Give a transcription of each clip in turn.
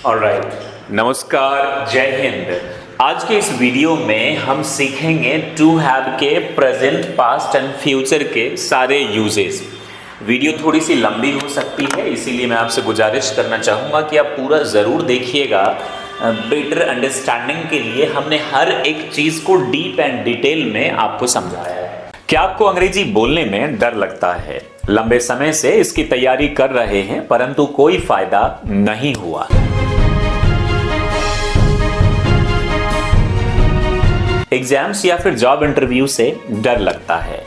Alright, नमस्कार, जय हिंद। आज के इस वीडियो में हम सीखेंगे टू हैव के प्रेजेंट, पास्ट एंड फ्यूचर के सारे यूजेस। वीडियो थोड़ी सी लंबी हो सकती है, इसीलिए मैं आपसे गुजारिश करना चाहूँगा कि आप पूरा ज़रूर देखिएगा। बेटर अंडरस्टैंडिंग के लिए हमने हर एक चीज़ को डीप एंड डिटेल में आपको समझाया है। क्या आपको अंग्रेजी बोलने में डर लगता है? लंबे समय से इसकी तैयारी कर रहे हैं परंतु कोई फायदा नहीं हुआ। एग्जाम्स या फिर जॉब इंटरव्यू से डर लगता है,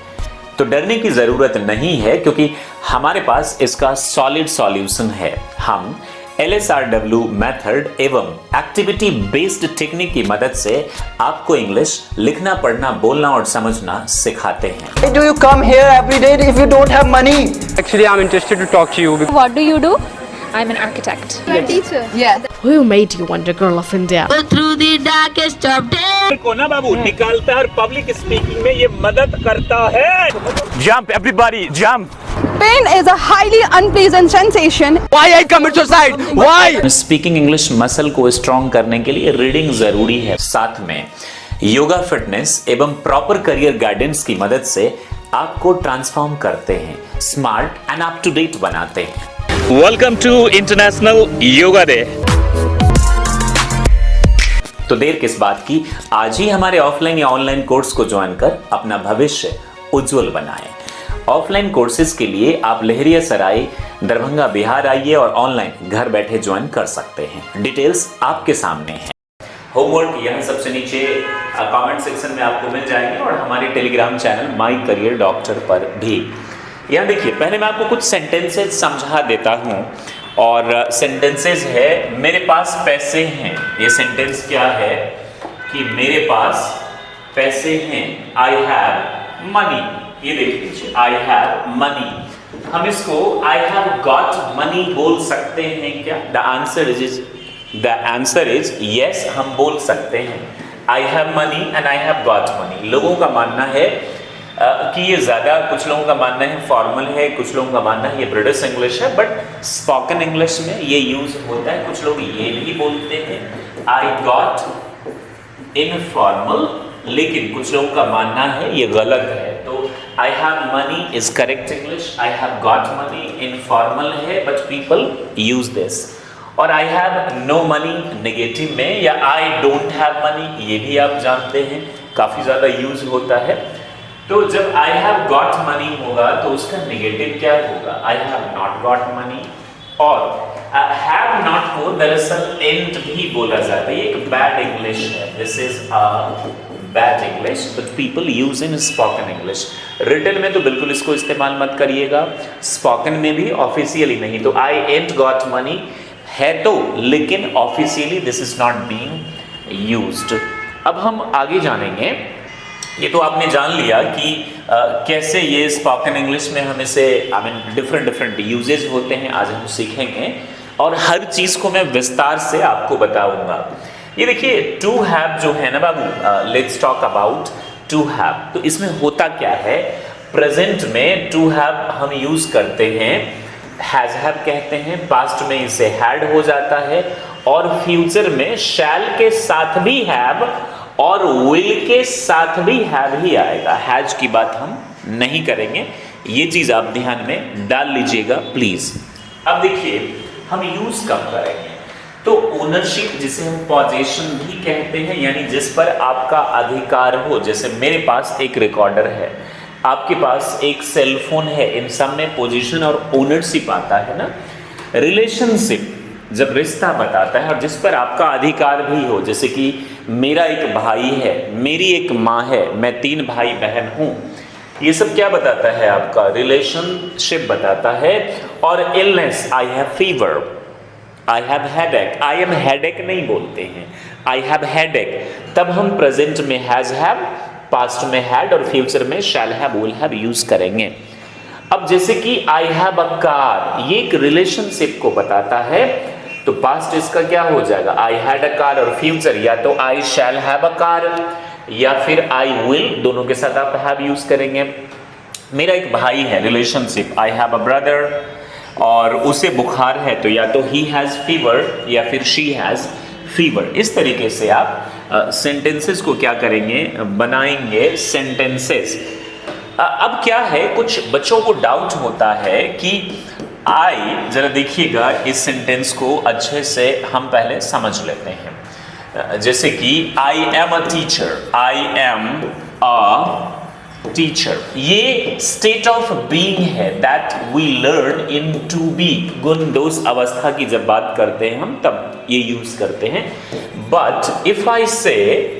तो डरने की जरूरत नहीं है क्योंकि हमारे पास इसका सॉलिड सॉल्यूशन है। हम LSRW मेथड एवं एक्टिविटी बेस्ड टेक्निक की मदद से आपको इंग्लिश लिखना, पढ़ना, बोलना और समझना सिखाते हैं। Why do you come here every day if you don't have money? Actually, I'm interested to talk to you. What do you do? I'm an architect. You're a teacher. Yeah. Who made you Wonder Girl of India? Through the darkest of days. को ना बाबू निकालता है और public speaking में ये मदद करता है। Jump, everybody, jump! Pain is a highly unpleasant sensation. Why I commit suicide? Why? Speaking English muscle को स्ट्रॉन्ग करने के लिए रीडिंग जरूरी है। साथ में योगा, फिटनेस एवं प्रॉपर करियर गाइडेंस की मदद से आपको ट्रांसफॉर्म करते हैं, smart and up to date बनाते हैं। Welcome to International Yoga Day. तो देर किस बात की, आज ही हमारे ऑफलाइन या ऑनलाइन कोर्स को ज्वाइन कर अपना भविष्य उज्जवल बनाएं। ऑफलाइन कोर्सेज के लिए आप लहरियासराय, दरभंगा, बिहार आइए और ऑनलाइन घर बैठे ज्वाइन कर सकते हैं। डिटेल्स आपके सामने हैं। होमवर्क यहाँ सबसे नीचे कमेंट सेक्शन में आपको मिल जाएंगे और हमारे Telegram channel my career doctor पर भी। यहाँ देखिए, पहले मैं आपको कुछ सेंटेंसेस समझा देता हूँ और सेंटेंसेस है मेरे पास पैसे हैं। ये सेंटेंस क्या है कि मेरे पास पैसे हैं, आई हैव मनी। ये देख लीजिए, आई हैव मनी। हम इसको आई हैव गॉट मनी बोल सकते हैं क्या? द आंसर इज यस, हम बोल सकते हैं। आई have money and I have got money. लोगों का मानना है कि ये ज़्यादा, कुछ लोगों का मानना है फॉर्मल है, कुछ लोगों का मानना है ये ब्रिटिश इंग्लिश है, बट स्पोकन इंग्लिश में ये यूज होता है। कुछ लोग ये भी बोलते हैं आई गॉट इनफॉर्मल, लेकिन कुछ लोगों का मानना है ये गलत है। तो I have money is correct English, I have got money informal है, बट पीपल यूज दिस। और I have no money negative में, या आई डोंट हैव मनी, ये भी आप जानते हैं काफ़ी ज़्यादा यूज होता है। तो जब आई हैव गॉट मनी होगा तो उसका नेगेटिव क्या होगा? I have not got money. और हैव नॉट को दरअसल एंड भी बोला जाता है, ये एक बैड इंग्लिश है। This is a bad English but people use in spoken English. Written में तो बिल्कुल इसको इस्तेमाल मत करिएगा, स्पोकन में भी ऑफिशियली नहीं। तो आई एंट गॉट मनी है तो, लेकिन officially this is not being used. अब हम आगे जानेंगे। ये तो आपने जान लिया कि कैसे ये स्पोकन इंग्लिश में हम इसे डिफरेंट यूजेज होते हैं, आज हम सीखेंगे और हर चीज़ को मैं विस्तार से आपको बताऊंगा। ये देखिए, टू हैव जो है ना बाबू, let's talk about to have. तो इसमें होता क्या है, प्रेजेंट में टू हैव हम यूज करते हैं, हैज हैव कहते हैं, पास्ट में इसे हैड हो जाता है और फ्यूचर में शैल के साथ भी हैव और विल के साथ भी हैव ही आएगा। हैज की बात हम नहीं करेंगे, ये चीज आप ध्यान में डाल लीजिएगा प्लीज। अब देखिए, हम यूज कब करेंगे? तो ओनरशिप, जिसे हम पोजेशन भी कहते हैं, यानी जिस पर आपका अधिकार हो। जैसे मेरे पास एक रिकॉर्डर है, आपके पास एक सेलफोन है, इन सब में पोजीशन और ओनरशिप आता है ना। रिलेशनशिप जब रिश्ता बताता है और जिस पर आपका अधिकार भी हो, जैसे कि मेरा एक भाई है, मेरी एक माँ है, मैं 3 भाई बहन हूँ, ये सब क्या बताता है? आपका रिलेशनशिप बताता है। और illness, I have fever, I have headache, I am headache नहीं बोलते हैं, आई हैव हेडेक। तब हम प्रेजेंट में हैज हैव, पास्ट में हैड और फ्यूचर में shall have, will have use करेंगे। अब जैसे कि आई हैव अ कार, ये एक रिलेशनशिप को बताता है, तो पास्ट इसका क्या हो जाएगा? आई हैड अ कार, और फ्यूचर या तो आई शैल हैव अ कार या फिर आई विल, दोनों के साथ आप हैव यूज करेंगे। मेरा एक भाई है, relationship, I have a brother, और उसे बुखार है तो या तो ही हैज़ फीवर या फिर शी हैज़ फीवर। इस तरीके से आप सेंटेंसेस को क्या करेंगे, बनाएंगे सेंटेंसेस। अब क्या है, कुछ बच्चों को डाउट होता है कि आई, जरा देखिएगा इस सेंटेंस को अच्छे से हम पहले समझ लेते हैं। जैसे कि I am a teacher, I am a teacher, ये स्टेट ऑफ बीइंग है that we learn in to be. गुण दोष अवस्था की जब बात करते हैं हम तब ये यूज करते हैं। बट इफ आई से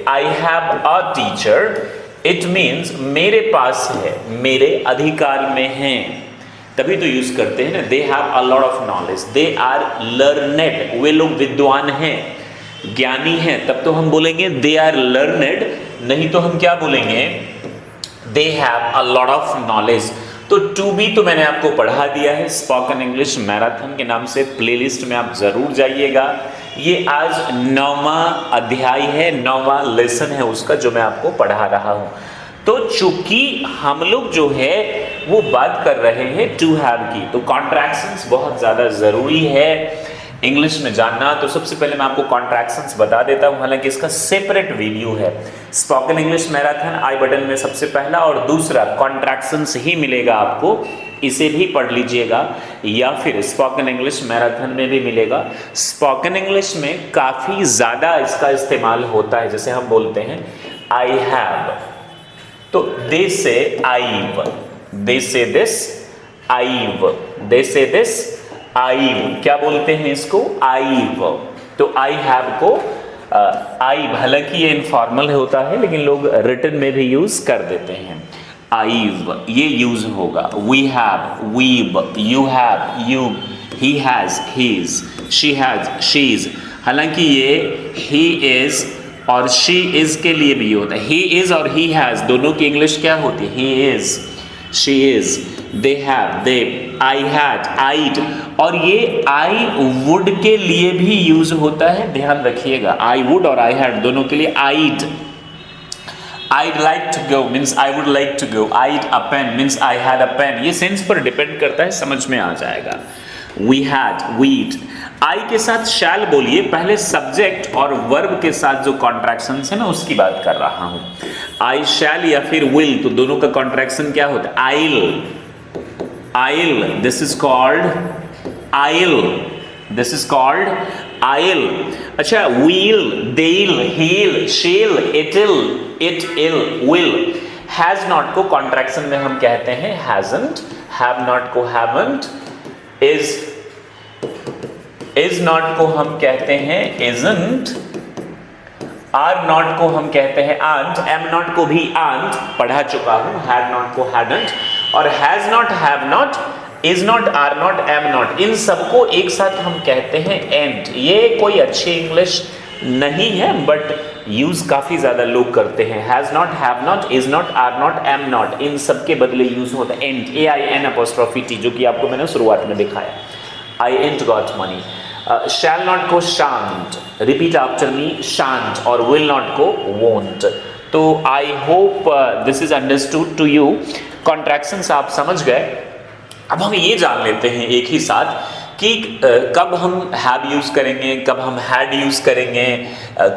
आई have a teacher, it means मेरे पास है, मेरे अधिकार में है, तभी तो यूज करते हैं ना। They have a lot of knowledge, they are learned, वे लोग विद्वान हैं, ज्ञानी हैं, तब तो हम बोलेंगे दे आर लर्नेड, नहीं तो हम क्या बोलेंगे, दे have a lot of knowledge. तो टू बी तो मैंने आपको पढ़ा दिया है स्पोकन इंग्लिश मैराथन के नाम से, प्लेलिस्ट में आप जरूर जाइएगा। ये आज 9वां अध्याय है, 9वां लेसन है उसका जो मैं आपको पढ़ा रहा हूं। तो चूंकि हम लोग जो है वो बात कर रहे हैं टू हैव की, तो कॉन्ट्रैक्शंस बहुत ज़्यादा ज़रूरी है इंग्लिश में जानना। तो सबसे पहले मैं आपको कॉन्ट्रैक्शंस बता देता हूं, हालांकि इसका सेपरेट वीडियो है स्पोकन इंग्लिश मैराथन, आई बटन में सबसे पहला, और दूसरा कॉन्ट्रैक्शंस ही मिलेगा आपको, इसे भी पढ़ लीजिएगा, या फिर स्पोकन इंग्लिश मैराथन में भी मिलेगा। स्पोकन इंग्लिश में काफ़ी ज़्यादा इसका इस्तेमाल होता है, जैसे हम बोलते हैं आई हैव, तो दे से आईव, दे से दिस आईव, दे से दिस आईव, क्या बोलते हैं इसको, आईव। तो आई हैव को आईव, हालांकि ये इनफॉर्मल होता है लेकिन लोग रिटन में भी यूज कर देते हैं। आईव ये यूज होगा। We have, we've, you have, you, he has, he's, she has, she's, हालांकि ये ही इज और शी इज के लिए भी होता है। ही इज और ही हैज दोनों की इंग्लिश क्या होती है, he is, she is, they have, they, I had, I'd, और ये आई वुड के लिए भी यूज होता है, ध्यान रखिएगा। आई वुड और आई हैड दोनों के लिए eyed. I'd like to go means I would like to go. I'd a pen means I had a pen. ये सेंस पर डिपेंड करता है, समझ में आ जाएगा। We had, we'd. I के साथ shall बोलिए, पहले सब्जेक्ट और वर्ब के साथ जो कॉन्ट्रैक्शंस है ना उसकी बात कर रहा हूं। I shall या फिर will, तो दोनों का कॉन्ट्रैक्शन क्या होता है, I'll, I'll, this is called I'll, this is called I'll। अच्छा, we'll, they'll, he'll, she'll, it'll, it, ill, will। has not को कॉन्ट्रैक्शन में हम कहते हैं hasn't, have not को haven't, is not को हम कहते हैं isn't, are not को हम कहते हैं aren't, am not को भी aren't, पढ़ा चुका हूं, had not को hadn't, और has not, have not, is not, are not, am not, इन सबको एक साथ हम कहते हैं एंड। ये कोई अच्छी इंग्लिश नहीं है बट यूज काफी ज्यादा लोग करते हैं। Has not, have not, is not, are not, am not, इन सब के बदले यूज होता है एंड, AIN', जो कि आपको मैंने शुरुआत में दिखाया। आई एंट गॉट मनी। शैल नॉट को शांत, रिपीट आफ्टर मी, शांत, और विल नॉट को वोंट। तो I hope this is understood to you. Contractions आप समझ गए। अब हम ये जान लेते हैं एक ही साथ कि कब हम हैव यूज करेंगे, कब हम हैड यूज करेंगे,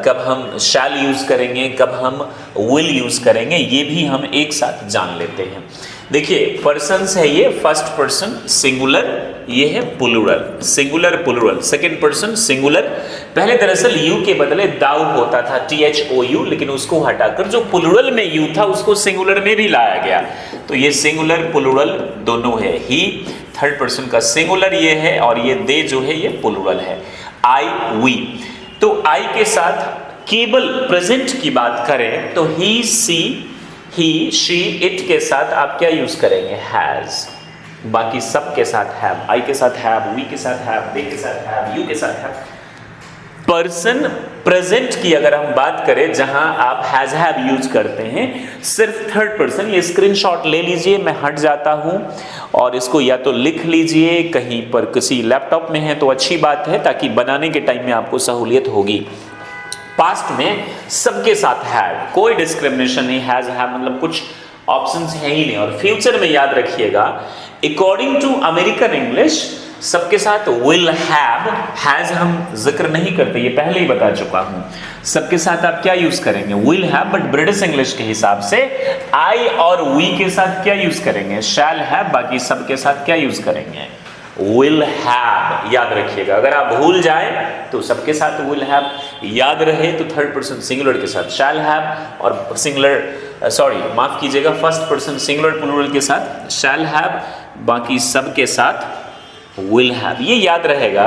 कब हम शैल यूज करेंगे, कब हम विल यूज करेंगे, ये भी हम एक साथ जान लेते हैं। देखिए पर्सन्स है ये, फर्स्ट पर्सन सिंगुलर, ये है plural, singular plural, second person singular. पहले दरअसल यू के बदले दाऊ होता था, THOU, लेकिन उसको हटाकर जो प्लूरल में यू था उसको सिंगुलर में भी लाया गया। तो ये सिंगुलर प्लूरल दोनों है। ही थर्ड पर्सन का सिंगुलर ये है और ये दे जो है ये प्लूरल है। आई, वी। तो आई के साथ केवल प्रेजेंट की बात करें तो ही, सी, ही, शी, इट के साथ आप क्या यूज करेंगे, हैज। बाकी सब के साथ हैव, आई के साथ हैव, वी के साथ हैव, दे के साथ हैव, यू के साथ हैव। पर्सन प्रेजेंट की अगर हम बात करें जहां आप हैज हैव यूज करते हैं, सिर्फ थर्ड पर्सन। ये स्क्रीनशॉट ले लीजिए, मैं हट जाता हूं और इसको या तो लिख लीजिए कहीं पर, किसी लैपटॉप में है तो अच्छी बात है ताकि बनाने के टाइम में आपको सहूलियत होगी। पास्ट में सबके साथ हैड, कोई डिस्क्रिमिनेशन नहीं, हैज हैव मतलब कुछ ऑप्शंस है ही नहीं। और फ्यूचर में याद रखिएगा, अकॉर्डिंग टू अमेरिकन इंग्लिश सबके साथ will have, has हम जिक्र नहीं करते, ये पहले ही बता चुका हूं। सबके साथ आप क्या यूज करेंगे? will have, but British English के हिसाब से I और we के साथ क्या यूज करेंगे? shall have, बाकी सबके साथ क्या यूज करेंगे? will have। याद रखिएगा, अगर आप भूल जाए तो सबके साथ will have, याद रहे तो थर्ड पर्सन सिंगुलर के साथ shall have, और सिंगुलर माफ कीजिएगा, फर्स्ट पर्सन सिंगुलर प्लूरल के साथ shall have, बाकी सबके साथ will have। ये याद रहेगा।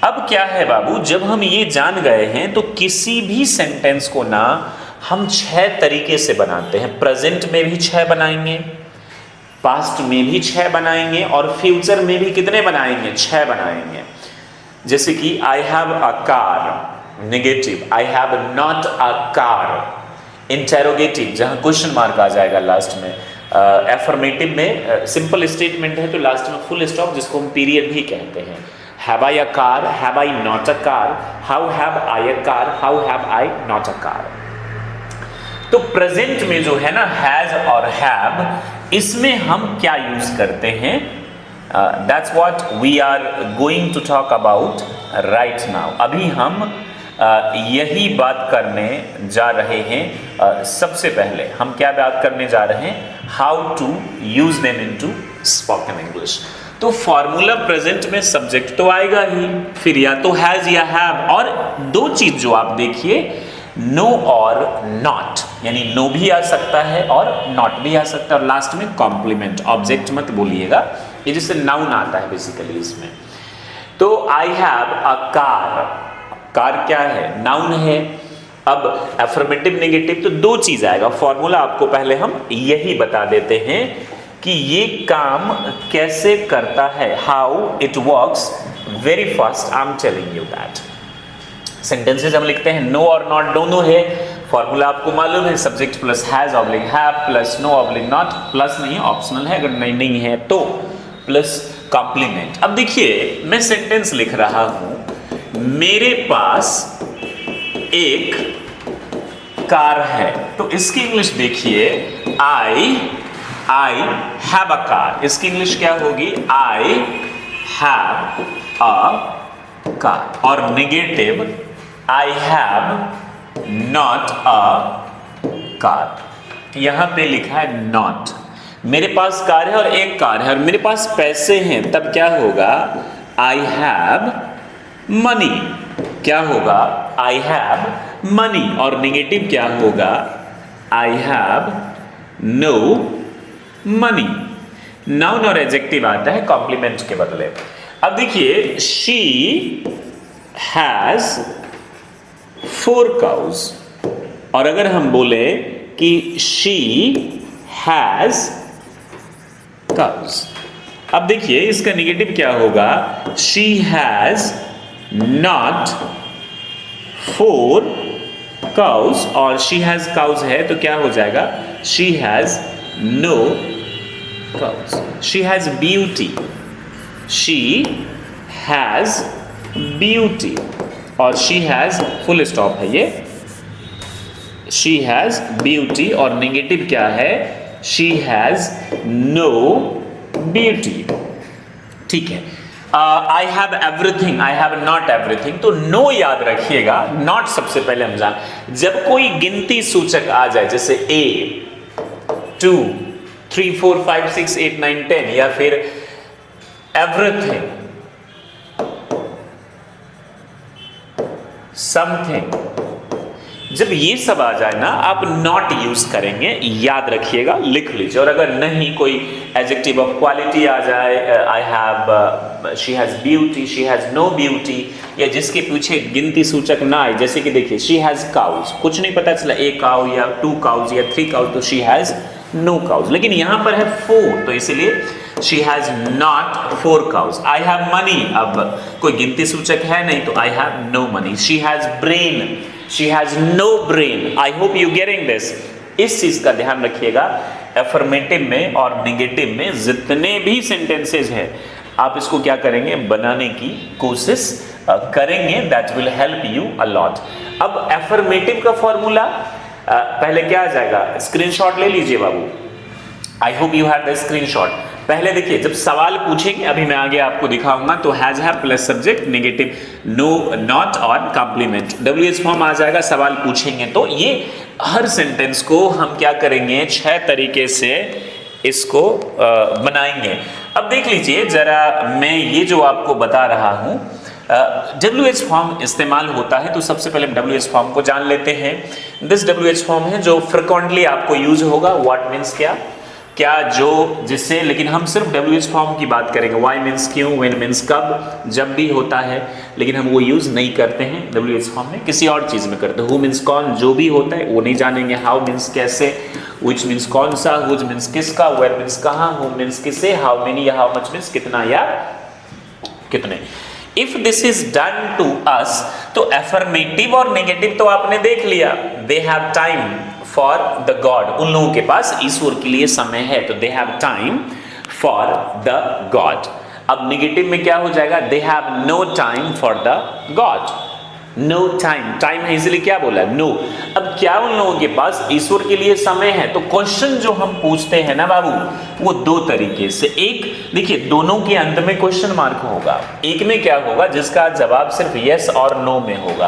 अब क्या है बाबू, जब हम ये जान गए हैं तो किसी भी सेंटेंस को ना हम 6 तरीके से बनाते हैं। प्रेजेंट में भी 6 बनाएंगे, पास्ट में भी 6 बनाएंगे, और फ्यूचर में भी कितने बनाएंगे? 6 बनाएंगे। जैसे कि आई have a car, negative, I have not a car, interrogative, जहां क्वेश्चन मार्क आ जाएगा लास्ट में। एफर्मेटिव में सिंपल स्टेटमेंट है तो लास्ट में फुल स्टॉप, जिसको हम पीरियड भी कहते हैं। Have I a car, have I not a car, how have I a car, how have I not a car. तो प्रेजेंट में जो है ना हैज और हैव, इसमें हम क्या यूज करते हैं? That's what we are going to talk about right now. अभी हम यही बात करने जा रहे हैं। सबसे पहले हम क्या बात करने जा रहे हैं? How to use them into spoken English. तो फॉर्मूला प्रेजेंट में सब्जेक्ट तो आएगा ही, फिर या तो हैज या हैव, और 2 चीज जो आप देखिए, नो और नॉट, यानी नो भी आ सकता है और नॉट भी आ सकता है, और लास्ट में कॉम्प्लीमेंट, ऑब्जेक्ट मत बोलिएगा, ये जिससे नाउन आता है बेसिकली इसमें। तो I have a car, car क्या है? नाउन है। अब एफर्मेटिव नेगेटिव तो 2 चीज आएगा। फॉर्मूला आपको पहले हम यही बता देते हैं कि ये काम कैसे करता है, how it works very fast. I am telling you that. Sentences हम लिखते हैं, नो और नॉट दोनों है। फॉर्मूला आपको मालूम है, subject plus has oblique have plus no oblique not, plus नहीं ऑप्शनल है, अगर नहीं है तो प्लस कॉम्प्लीमेंट। अब देखिए मैं सेंटेंस लिख रहा हूं, मेरे पास एक कार है, तो इसकी इंग्लिश देखिए, आई हैव अ कार। इसकी इंग्लिश क्या होगी? I have a car. और negative, I have not a car. यहां पे लिखा है नॉट। मेरे पास कार है और एक कार है और मेरे पास पैसे हैं, तब क्या होगा? I have money. क्या होगा? I have money. और नेगेटिव क्या होगा? I have no money. Noun और एडजेक्टिव आता है कॉम्प्लीमेंट के बदले। अब देखिए, शी हैज 4 cows, और अगर हम बोले कि शी हैज cows, अब देखिए इसका नेगेटिव क्या होगा? शी हैज नॉट 4 cows, और शी हैज cows है तो क्या हो जाएगा? She has no cows. She has beauty, she has beauty, और शी हैज फुल स्टॉप है ये, शी हैज ब्यूटी, और नेगेटिव क्या है? She has no beauty. ठीक है। I have everything, I have not everything. तो नो याद रखिएगा, नॉट सबसे पहले हम जान। जब कोई गिनती सूचक आ जाए, जैसे ए 2 3 4 5 6 8 9 10, या फिर एवरीथिंग, समथिंग, जब ये सब आ जाए ना, आप नॉट यूज करेंगे, याद रखिएगा, लिख लीजिए। और अगर नहीं कोई एडजेक्टिव ऑफ क्वालिटी आ जाए, I have, she has beauty, she has no beauty, या जिसके पीछे गिनती सूचक ना आए, जैसे कि देखिए शी हैज काउज, कुछ नहीं पता चला 1 काउ या 2 काउज या 3 काउज, तो शी हैज नो काउज। लेकिन यहां पर है 4, तो इसलिए she has not 4 cows. I have money, अब कोई गिनती सूचक है नहीं तो I have no money. She has brain, she has no brain. I hope you getting this. इस चीज का ध्यान रखिएगा। एफर्मेटिव में और नेगेटिव में जितने भी सेंटेंसेज हैं, आप इसको क्या करेंगे? बनाने की कोशिश करेंगे। That will help you a lot. अब एफर्मेटिव का फॉर्मूला पहले क्या आ जाएगा? स्क्रीनशॉट ले लीजिए बाबू। I hope you have the screenshot. पहले देखिए जब सवाल पूछेंगे, अभी मैं आगे आपको दिखाऊंगा, तो has have plus subject negative no not और कॉम्प्लीमेंट WH फॉर्म आ जाएगा। सवाल पूछेंगे तो ये हर सेंटेंस को हम क्या करेंगे 6 तरीके से इसको बनाएंगे। अब देख लीजिए जरा, मैं ये जो आपको बता रहा हूं WH फॉर्म इस्तेमाल होता है, तो सबसे पहले WH फॉर्म को जान लेते हैं। दिस WH फॉर्म है जो फ्रिक्वेंटली आपको यूज होगा। व्हाट मीन्स क्या जो जिससे, लेकिन हम सिर्फ WH फॉर्म की बात करेंगे। वाई मीन्स क्यों, व्हेन मीन्स कब, जब भी होता है, लेकिन हम वो यूज नहीं करते हैं WH फॉर्म में, किसी और चीज में करते हैं। हु मीन्स कौन, जो भी होता है वो नहीं जानेंगे। हाउ मीन्स कैसे, विच मीन्स कौन सा, हुज मीन्स किसका, वेयर मीन्स कहाँ, हुम मीन्स किसे, हाउ मेनी या हाउ मच मीन्स कितना या कितने। If this is done to us, तो एफर्मेटिव और नेगेटिव तो आपने देख लिया। They have time for the god, उन लोगों के पास ईश्वर के लिए समय है, तो they have time for the god. अब नेगेटिव में क्या हो जाएगा, they have no time for the god. No time, time है इसलिए क्या बोला, नो। अब क्या उन लोगों के पास ईश्वर के लिए समय है, तो क्वेश्चन जो हम पूछते हैं ना बाबू, वो 2 तरीके से। एक देखिए, दोनों के अंत में क्वेश्चन मार्क होगा। एक में क्या होगा, जिसका जवाब सिर्फ यस और नो में होगा।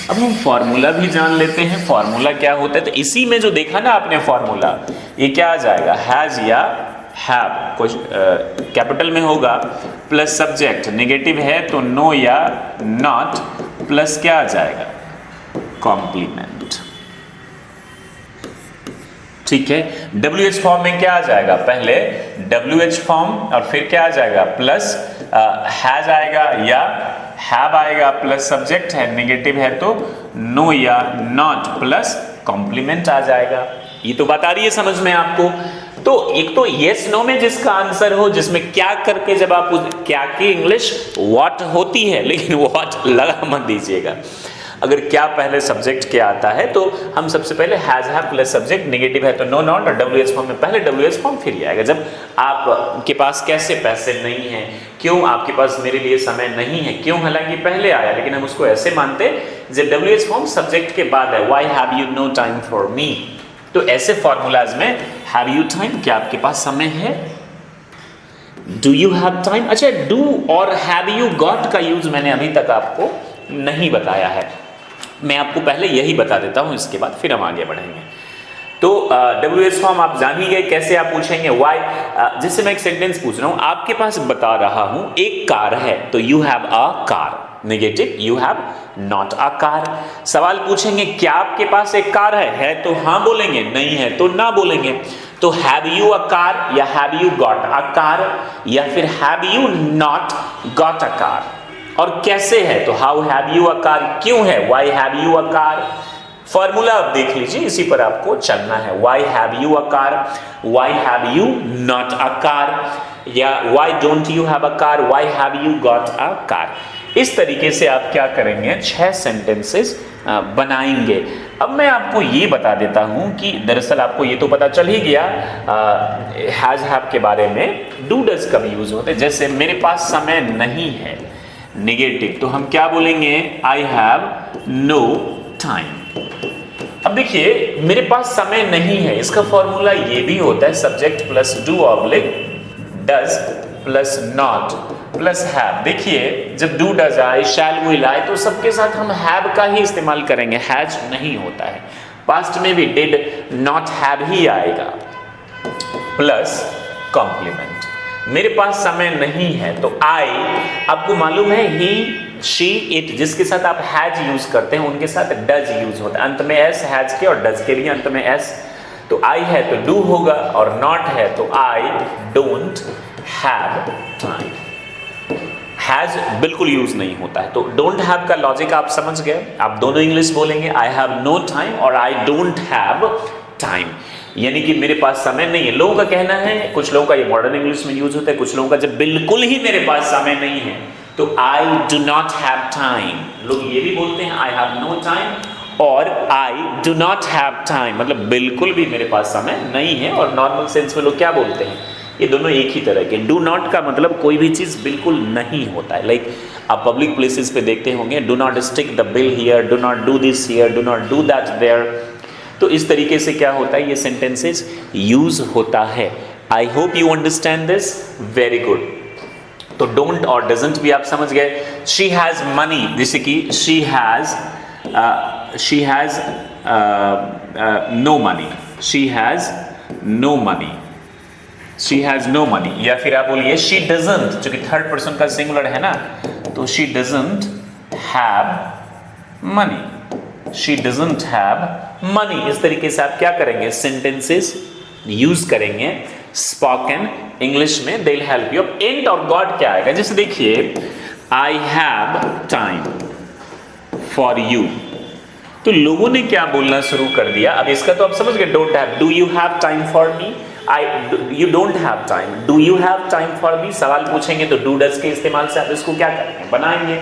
अब हम फॉर्मूला भी जान लेते हैं, फॉर्मूला क्या होता है। तो इसी में जो देखा ना आपने फॉर्मूला, ये क्या आ जाएगा, हैज या हैव, कुछ कैपिटल में होगा, प्लस सब्जेक्ट, नेगेटिव है तो नो या नॉट, प्लस क्या आ जाएगा, कॉम्प्लीमेंट। ठीक है, WH फॉर्म में क्या आ जाएगा, पहले WH फॉर्म और फिर क्या आ जाएगा, प्लस हैज आएगा या हैव आएगा, प्लस सब्जेक्ट है, नेगेटिव है तो नो या नॉट, प्लस कॉम्प्लीमेंट आ जाएगा। ये तो बात आ रही है समझ में आपको। तो एक तो यस नो में जिसका आंसर हो, जिसमें क्या करके, जब आप क्या की इंग्लिश व्हाट होती है, लेकिन व्हाट लगा मत दीजिएगा। अगर क्या पहले सब्जेक्ट क्या आता है, तो हम सबसे पहले has have plus subject, negative है तो नो नॉट, और WH फॉर्म में पहले WH फॉर्म फिर आएगा। जब आपके पास कैसे पैसे नहीं हैं, क्यों आपके पास मेरे लिए समय नहीं है, क्यों हालांकि पहले आया, लेकिन हम उसको ऐसे मानते जब WH फॉर्म सब्जेक्ट के बाद है, why have you know time for me. तो ऐसे फॉर्मूलाज में हैव यू टाइम, क्या आपके पास समय है, डू यू हैव टाइम। अच्छा, डू और हैव यू गॉट का यूज मैंने अभी तक आपको नहीं बताया है, मैं आपको पहले यही बता देता हूं, इसके बाद फिर हम आगे बढ़ेंगे। तो WH फॉर्म आप जान ही गए, कैसे आप पूछेंगे व्हाई। जैसे मैं एक सेंटेंस पूछ रहा हूं, आपके पास बता रहा हूं एक कार है, तो you have a car, negative you have not a car. सवाल पूछेंगे क्या आपके पास एक कार है तो हाँ बोलेंगे, नहीं है तो ना बोलेंगे। तो हैव यू अ कार या have you got a car, या फिर have you not got a car. और कैसे है, तो how have you a car, क्यों है, why have you a car. Formula आप देख लीजिए, इसी पर आपको चलना है। Why have you a car, why have you not a car, या why don't you have a car, why have you got a car. इस तरीके से आप क्या करेंगे, 6 सेंटेंसेस बनाएंगे। अब मैं आपको ये बता देता हूं कि दरअसल आपको ये तो पता चल ही गया हैज हैव के बारे में। डू डज कब यूज होते हैं, जैसे मेरे पास समय नहीं है, नेगेटिव, तो हम क्या बोलेंगे, आई हैव नो टाइम। अब देखिए मेरे पास समय नहीं है, इसका फॉर्मूला ये भी होता है, subject plus do oblique does plus not plus have. देखिए जब डू डज आए, शैल विल आए, तो सबके साथ हम हैव का ही इस्तेमाल करेंगे, हैज नहीं होता है। पास्ट में भी डिड नॉट हैव ही आएगा, प्लस कॉम्प्लीमेंट। मेरे पास समय नहीं है, तो आई, आपको मालूम है ही शी इट, जिसके साथ आप हैज यूज करते हैं उनके साथ डज यूज होता है। अंत में एस हैज के और डज के लिए अंत में एस। तो आई है तो डू होगा, और नॉट है तो I don't have time. Has बिल्कुल यूज नहीं होता है। तो डोंट हैव का लॉजिक आप समझ गए। आप दोनों इंग्लिश बोलेंगे, आई हैव नो टाइम और आई डोंट हैव टाइम, यानी कि मेरे पास समय नहीं है। लोगों का कहना है, कुछ लोगों का ये मॉडर्न इंग्लिश में यूज होता है, कुछ लोगों का जब बिल्कुल ही मेरे पास समय नहीं है तो I do not have time. लोग ये भी बोलते हैं आई हैव नो टाइम और I do not have time, मतलब बिल्कुल भी मेरे पास समय नहीं है। और नॉर्मल सेंस में लोग क्या बोलते हैं, ये दोनों एक ही तरह के। डू नॉट का मतलब कोई भी चीज बिल्कुल नहीं होता है। लाइक आप पब्लिक प्लेसेस पे देखते होंगे, do not stick the bill here, do not do this here, do not do that there. तो इस तरीके से क्या होता है, ये सेंटेंसेस यूज होता है। I hope you understand this, very good. तो डोंट और डजंट भी आप समझ गए। शी हैज मनी, जैसे कि she has no money, she has no money, she has no money. या फिर आप बोलिए शी डजंट, जो कि थर्ड पर्सन का सिंगुलर है ना, तो she doesn't have money, she doesn't have money. इस तरीके से आप क्या करेंगे, सेंटेंसेस यूज करेंगे स्पोकन इंग्लिश में, दे विल हेल्प यू। अब एंड और गॉड क्या आएगा, जैसे देखिए I have time for you, तो लोगों ने क्या बोलना शुरू कर दिया। अब इसका तो आप समझ गए, don't have, do you have time for me, you don't have time, do you have time for me. सवाल पूछेंगे तो डू डज के इस्तेमाल से आप इसको क्या करेंगे, बनाएंगे।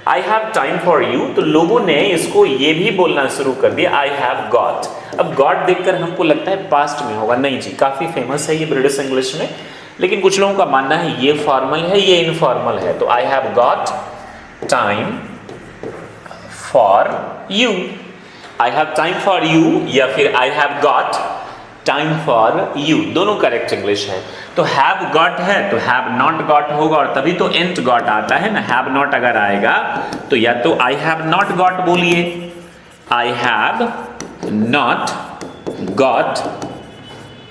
आई हैव टाइम फॉर यू, तो लोगों ने इसको ये भी बोलना शुरू कर दिया, आई हैव गॉट। अब गॉट देखकर हमको लगता है पास्ट में होगा, नहीं जी, काफी फेमस है ये ब्रिटिश इंग्लिश में, लेकिन कुछ लोगों का मानना है ये फॉर्मल है, ये इनफॉर्मल है। तो I have got time for you, I have time for you, या फिर आई have got time for you, दोनों करेक्ट इंग्लिश है। तो हैव गॉट है तो हैव नॉट गॉट होगा, और तभी तो एंट गॉट आता है ना। हैव नॉट अगर आएगा तो या तो आई हैव नॉट गॉट बोलिए, आई have not got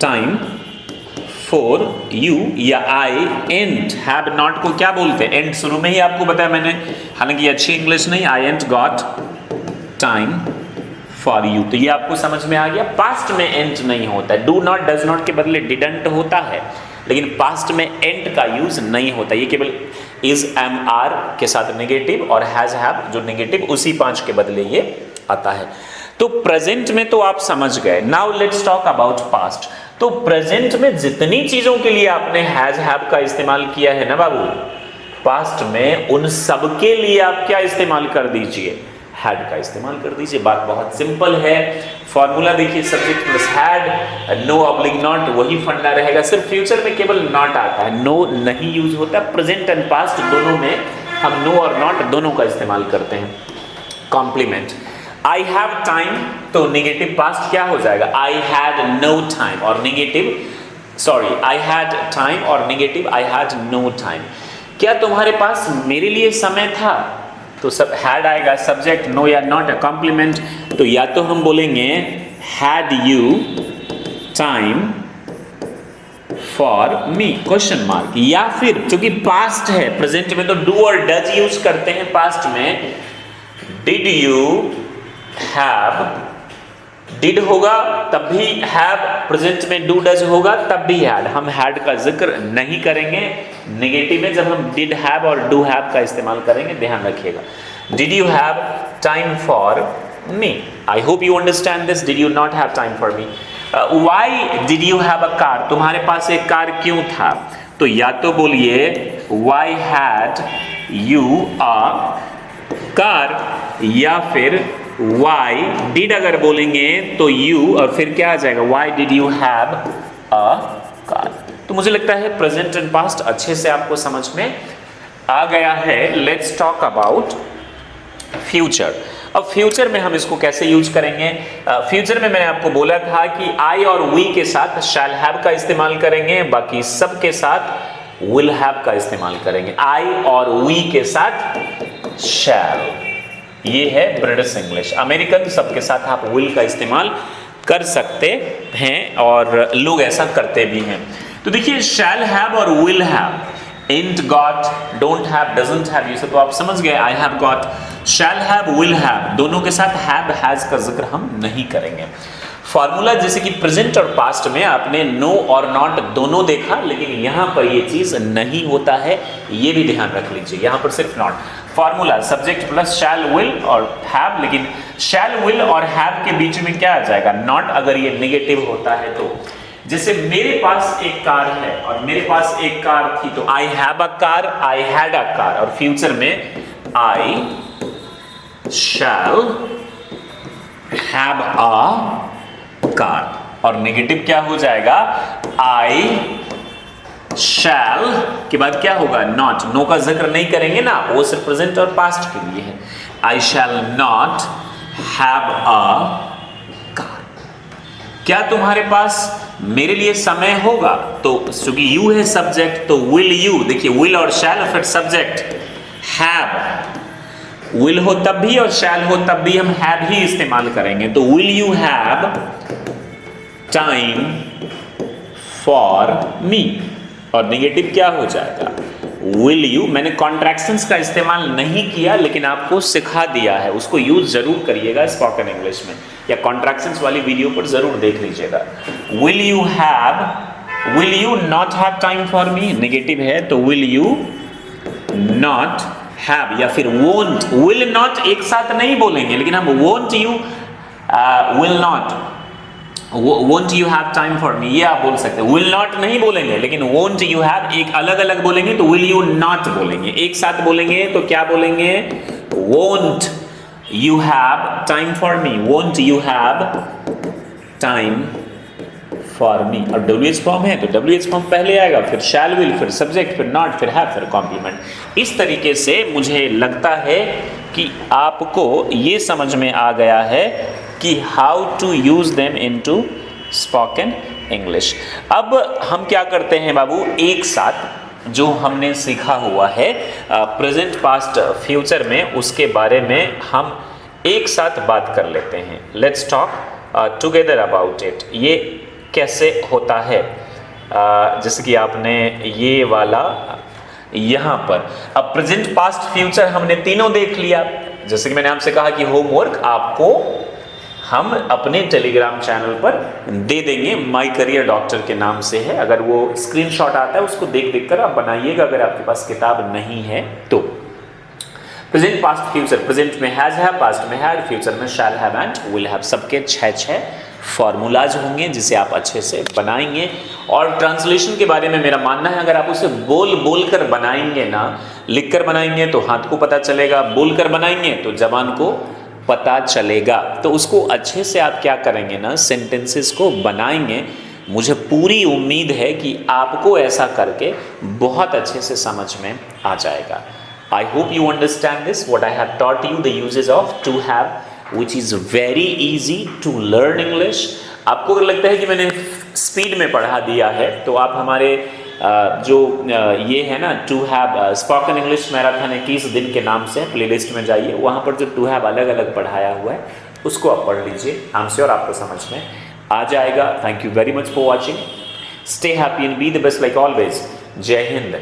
time for you, या आई एंट हैव नॉट को क्या बोलते हैं, एंट शुरू में ही आपको बताया मैंने, हालांकि अच्छी इंग्लिश नहीं, आई एंट गॉट टाइम फॉर यू। तो ये आपको समझ में आ गया। पास्ट में एंट नहीं होता है, डू नॉट डज नॉट के बदले डिडंट होता है, लेकिन पास्ट में एंट का यूज नहीं होता, ये केवल इज एम आर के साथ नेगेटिव और हैज हैव जो नेगेटिव, उसी 5 के बदले ये आता है। तो प्रेजेंट में तो आप समझ गए। Now let's talk about past. तो प्रेजेंट में जितनी चीजों के लिए आपने हैज हैव का इस्तेमाल किया है ना बाबू, पास्ट में उन सब के लिए आप क्या इस्तेमाल कर दीजिए, हैड का इस्तेमाल कर दीजिए। बात बहुत सिंपल है। फॉर्मूला देखिए, subject plus had, no oblique not, वही फंडा रहेगा। सिर्फ फ्यूचर में केवल नॉट आता है, नो नहीं यूज होता। प्रेजेंट एंड पास्ट दोनों में हम नो और नॉट दोनों का इस्तेमाल करते हैं। कॉम्प्लीमेंट, आई हैव टाइम, तो नेगेटिव पास्ट क्या हो जाएगा, आई हैड नो टाइम, और negative sorry I had time और negative I had no time. क्या तुम्हारे पास मेरे लिए समय था, तो सब हैड आएगा, सब्जेक्ट नो या नॉट है। कॉम्प्लीमेंट, तो या तो हम बोलेंगे had you time for me question mark, या फिर चूंकि पास्ट है, प्रेजेंट में तो डू और डज यूज करते हैं, पास्ट में डिड यू हैव, डिड होगा तब भी हैव, प्रेजेंट में डू डज होगा तब भी हैड। हम हैड का जिक्र नहीं करेंगे नेगेटिव में, जब हम डिड हैव और डू हैव का इस्तेमाल करेंगे, ध्यान रखिएगा। Did you have time for me, I hope you understand this. Did you not have time for me. Why did you have a car, तुम्हारे पास एक कार क्यों था, तो या तो बोलिए why had you a car, या फिर why did अगर बोलेंगे तो you, और फिर क्या आ जाएगा, why did you have a car। तो मुझे लगता है प्रेजेंट एंड पास्ट अच्छे से आपको समझ में आ गया है। Let's talk about future. अब फ्यूचर में हम इसको कैसे यूज करेंगे। फ्यूचर में मैंने आपको बोला था कि I और we के साथ shall have का इस्तेमाल करेंगे, बाकी सब के साथ will have का इस्तेमाल करेंगे। I और we के साथ shall, ये है ब्रिटिश इंग्लिश। अमेरिकन सबके साथ आप विल का इस्तेमाल कर सकते हैं, और लोग ऐसा करते भी हैं। तो देखिए शैल हैव और will have, ain't got, don't have, doesn't have, ये सब तो आप समझ गए। I have got, shall have, will have, दोनों के साथ have, has का जिक्र हम नहीं करेंगे। फॉर्मूला जैसे कि प्रेजेंट और पास्ट में आपने नो और नॉट दोनों देखा, लेकिन यहां पर ये चीज नहीं होता है, ये भी ध्यान रख लीजिए। यहां पर सिर्फ not. Formula subject plus shell will और हैव, लेकिन शैल विल और हैव के बीच में क्या आ जाएगा, नॉट। अगर ये नेगेटिव होता है तो, जैसे मेरे पास एक कार है और मेरे पास एक कार थी, तो I have a car, I had a car, और फ्यूचर में आई शैल हैव अ कार, और नेगेटिव क्या हो जाएगा, आई शैल के बाद क्या होगा, नॉट। नो का जिक्र नहीं करेंगे ना, वो सिर्फ प्रेजेंट और पास्ट के लिए है। I shall not have a car. क्या तुम्हारे पास मेरे लिए समय होगा? तो चूंकि यू है सब्जेक्ट तो विल यू, देखिए विल और शैल फिर सब्जेक्ट हैव, विल हो तब भी और शैल हो तब भी हम हैव ही इस्तेमाल करेंगे। तो will you have time for me, और नेगेटिव क्या हो जाएगा? Will you. मैंने कॉन्ट्रैक्शंस का इस्तेमाल नहीं किया लेकिन आपको सिखा दिया है, उसको यूज जरूर करिएगा स्पोकन इंग्लिश में, या कॉन्ट्रैक्शंस वाली वीडियो पर जरूर देख लीजिएगा। Will you have, will you not have time for me, negative है तो विल यू नॉट हैव, या फिर वोंट। विल नॉट एक साथ नहीं बोलेंगे लेकिन हम won't you, will not, won't you have time for me, ये आप बोल सकते हैं। will not नहीं बोलेंगे लेकिन won't you have एक अलग अलग बोलेंगे तो will you not बोलेंगे। एक साथ बोलेंगे तो क्या बोलेंगे? won't you have time for me, won't you have time for me। और WH फॉर्म है तो WH फॉर्म पहले आएगा, फिर shall will, फिर subject, फिर not, फिर have, फिर कॉम्प्लीमेंट। इस तरीके से मुझे लगता है कि आपको ये समझ में आ गया है कि how to use them into spoken English. अब हम क्या करते हैं बाबू, एक साथ जो हमने सीखा हुआ है प्रेजेंट पास्ट फ्यूचर में, उसके बारे में हम एक साथ बात कर लेते हैं। Let's talk together about it. ये कैसे होता है? जैसे कि आपने ये वाला यहाँ पर, अब प्रेजेंट पास्ट फ्यूचर हमने तीनों देख लिया। जैसे कि मैंने आपसे कहा कि होमवर्क आपको हम अपने टेलीग्राम चैनल पर दे देंगे, माई करियर डॉक्टर के नाम से है। अगर वो स्क्रीनशॉट आता है उसको देख देख कर आप बनाइएगा, अगर आपके पास किताब नहीं है तो। प्रेजेंट पास्ट फ्यूचर, प्रेजेंट में हैज है, पास्ट में हैड, फ्यूचर में shall have and will have, सबके 6 फॉर्मूलाज होंगे जिसे आप अच्छे से बनाएंगे। और ट्रांसलेशन के बारे में मेरा मानना है, अगर आप उसे बोल कर बनाएंगे ना, लिख कर बनाएंगे तो हाथ को पता चलेगा, बोल कर बनाएंगे तो जबान को पता चलेगा। तो उसको अच्छे से आप क्या करेंगे ना, सेंटेंसेस को बनाएंगे। मुझे पूरी उम्मीद है कि आपको ऐसा करके बहुत अच्छे से समझ में आ जाएगा। I hope you understand this what I have taught you, the uses of to have, which is very easy to learn English. आपको अगर लगता है कि मैंने स्पीड में पढ़ा दिया है तो आप हमारे जो ये है ना to have spoken English marathon 21 दिन के नाम से प्लेलिस्ट में जाइए, वहाँ पर जो टू हैव अलग अलग पढ़ाया हुआ है उसको आप पढ़ लीजिए, आई एम श्योर आपको समझ में आ जाएगा। Thank you very much for watching, stay happy and be the best like always. जय हिंद।